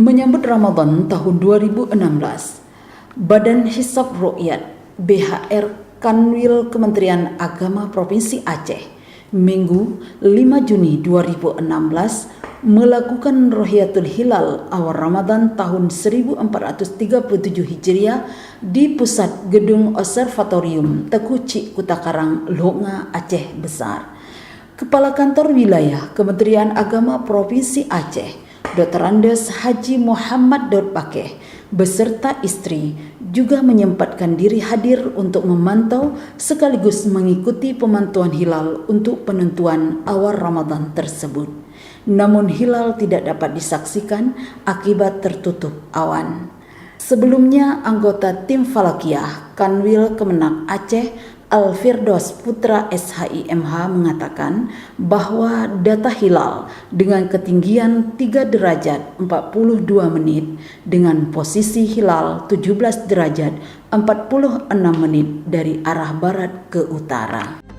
Menyambut Ramadan tahun 2016, Badan Hisab Ruqyat BHR Kanwil Kementerian Agama Provinsi Aceh Minggu 5 Juni 2016 melakukan Ruhyatul Hilal awal Ramadan tahun 1437 Hijriah di pusat Gedung Observatorium Tekuci Kutakarang, Longa, Aceh Besar. Kepala Kantor Wilayah Kementerian Agama Provinsi Aceh Dr. Andes Haji Muhammad Daud Pakeh beserta istri juga menyempatkan diri hadir untuk memantau sekaligus mengikuti pemantauan hilal untuk penentuan awal Ramadan tersebut. Namun hilal tidak dapat disaksikan akibat tertutup awan. Sebelumnya anggota tim Falakiyah Kanwil Kemenak Aceh Al-Firdaus Putra SHIMH mengatakan bahwa data hilal dengan ketinggian 3 derajat 42 menit dengan posisi hilal 17 derajat 46 menit dari arah barat ke utara.